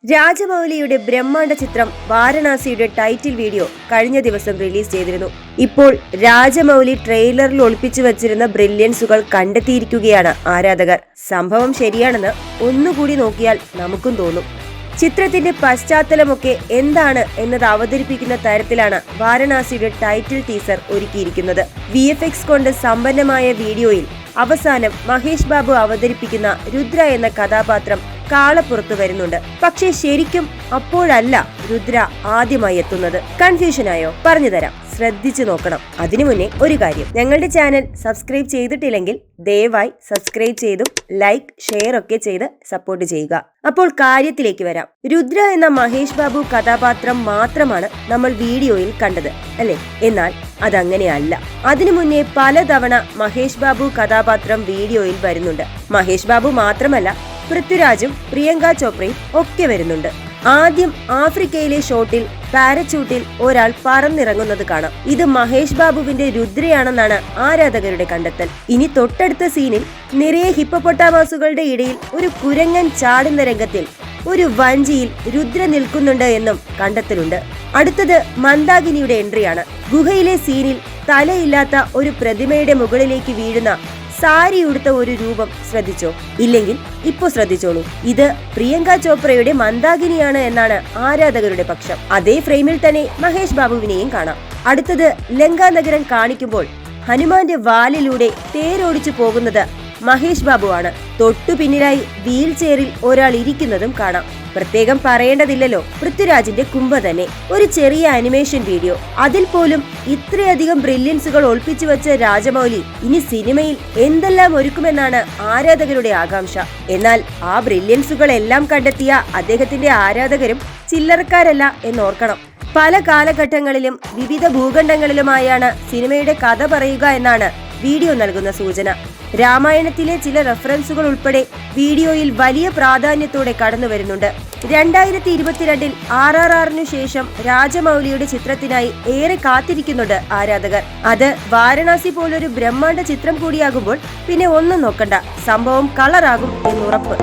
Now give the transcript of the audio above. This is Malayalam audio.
രാജമൗലിയുടെ ബ്രഹ്മാണ്ഡ ചിത്രം വാരണാസിയുടെ ടൈറ്റിൽ വീഡിയോ കഴിഞ്ഞ ദിവസം റിലീസ് ചെയ്തിരുന്നു. ഇപ്പോൾ രാജമൗലി ട്രെയിലറിൽ ഒളിപ്പിച്ചു വച്ചിരുന്ന ബ്രില്യൻസുകൾ കണ്ടെത്തിയിരിക്കുകയാണ് ആരാധകർ. സംഭവം ശരിയാണെന്ന് ഒന്നുകൂടി നോക്കിയാൽ നമുക്കും തോന്നും. ചിത്രത്തിന്റെ പശ്ചാത്തലമൊക്കെ എന്താണ് എന്നത് അവതരിപ്പിക്കുന്ന തരത്തിലാണ് വാരണാസിയുടെ ടൈറ്റിൽ ടീസർ ഒരുക്കിയിരിക്കുന്നത്. VFX കൊണ്ട് സമ്പന്നമായ വീഡിയോയിൽ അവസാനം മഹേഷ് ബാബു അവതരിപ്പിക്കുന്ന രുദ്ര എന്ന കഥാപാത്രം കാളപ്പുറത്തു വരുന്നുണ്ട്. പക്ഷേ ശരിക്കും അപ്പോഴല്ല രുദ്ര ആദ്യമായി എത്തുന്നത്. കൺഫ്യൂഷനായോ? പറഞ്ഞുതരാം, ശ്രദ്ധിച്ചു നോക്കണം. അതിനു മുന്നേ ഒരു കാര്യം, ഞങ്ങളുടെ ചാനൽ സബ്സ്ക്രൈബ് ചെയ്തിട്ടില്ലെങ്കിൽ ദയവായി സബ്സ്ക്രൈബ് ചെയ്തും ലൈക്ക് ഷെയർ ഒക്കെ ചെയ്ത് സപ്പോർട്ട് ചെയ്യുക. അപ്പോൾ കാര്യത്തിലേക്ക് വരാം. രുദ്ര എന്ന മഹേഷ് ബാബു കഥാപാത്രം മാത്രമാണ് നമ്മൾ വീഡിയോയിൽ കണ്ടത്, അല്ലേ? എന്നാൽ അതങ്ങനെയല്ല. അതിനു മുന്നേ പലതവണ മഹേഷ് ബാബു കഥാപാത്രം വീഡിയോയിൽ വരുന്നുണ്ട്. മഹേഷ് ബാബു മാത്രമല്ല, പൃഥ്വിരാജും പ്രിയങ്ക ചോപ്രയും ഒക്കെ വരുന്നുണ്ട്. ആദ്യം ആഫ്രിക്കയിലെ ഷോട്ടിൽ പാരച്യൂട്ടിൽ ഒരാൾ പറന്നിറങ്ങുന്നത് കാണാം. ഇത് മഹേഷ് ബാബുവിന്റെ രുദ്രയാണെന്നാണ് ആരാധകരുടെ കണ്ടെത്തൽ. ഇനി തൊട്ടടുത്ത സീനിൽ നിറയെ ഹിപ്പപ്പൊട്ടാമസുകളുടെ ഇടയിൽ ഒരു കുരങ്ങൻ ചാടുന്ന രംഗത്തിൽ ഒരു വഞ്ചിയിൽ രുദ്ര നിൽക്കുന്നുണ്ട് എന്നും കണ്ടെത്തലുണ്ട്. അടുത്തത് മന്ദാകിനിയുടെ എൻട്രിയാണ്. ഗുഹയിലെ സീനിൽ തലയില്ലാത്ത ഒരു പ്രതിമയുടെ മുകളിലേക്ക് വീഴുന്ന സാരി ഉടുത്ത ഒരു രൂപം ശ്രദ്ധിച്ചോ? ഇല്ലെങ്കിൽ ഇപ്പൊ ശ്രദ്ധിച്ചോളൂ. ഇത് പ്രിയങ്ക ചോപ്രയുടെ മന്ദാകിനിയാണ് എന്നാണ് ആരാധകരുടെ പക്ഷം. അതേ ഫ്രെയിമിൽ തന്നെ മഹേഷ് ബാബുവിനെയും കാണാം. അടുത്തത് ലങ്കാ നഗരം കാണിക്കുമ്പോൾ ഹനുമാന്റെ വാലിലൂടെ തേരോടിച്ചു പോകുന്നത് മഹേഷ് ബാബു ആണ്. തൊട്ടു പിന്നിലായി വീൽ ചെയറിൽ ഒരാൾ ഇരിക്കുന്നതും കാണാം. പ്രത്യേകം പറയേണ്ടതില്ലല്ലോ, പൃഥ്വിരാജിന്റെ കുംഭ തന്നെ. ഒരു ചെറിയ അനിമേഷൻ വീഡിയോ, അതിൽ പോലും ഇത്രയധികം ബ്രില്യൻസുകൾ ഒളിപ്പിച്ചു വെച്ച രാജമൗലി ഇനി സിനിമയിൽ എന്തെല്ലാം ഒരുക്കുമെന്നാണ് ആരാധകരുടെ ആകാംക്ഷ. എന്നാൽ ആ ബ്രില്യൻസുകൾ എല്ലാം കണ്ടെത്തിയ അദ്ദേഹത്തിന്റെ ആരാധകരും ചില്ലറക്കാരല്ല എന്നോർക്കണം. പല കാലഘട്ടങ്ങളിലും വിവിധ ഭൂഖണ്ഡങ്ങളിലുമായാണ് സിനിമയുടെ കഥ പറയുക എന്നാണ് വീഡിയോ നൽകുന്ന സൂചന. രാമായണത്തിലെ ചില റെഫറൻസുകൾ ഉൾപ്പെടെ വീഡിയോയിൽ വലിയ പ്രാധാന്യത്തോടെ കടന്നു വരുന്നുണ്ട്. 2022 RRRനു ശേഷം രാജമൗലിയുടെ ചിത്രത്തിനായി ഏറെ കാത്തിരിക്കുന്നുണ്ട് ആരാധകർ. അത് വാരണാസി പോലൊരു ബ്രഹ്മാണ്ഡ ചിത്രം കൂടിയാകുമ്പോൾ പിന്നെ ഒന്നും നോക്കണ്ട, സംഭവം കളറാകും എന്നുറപ്പ്.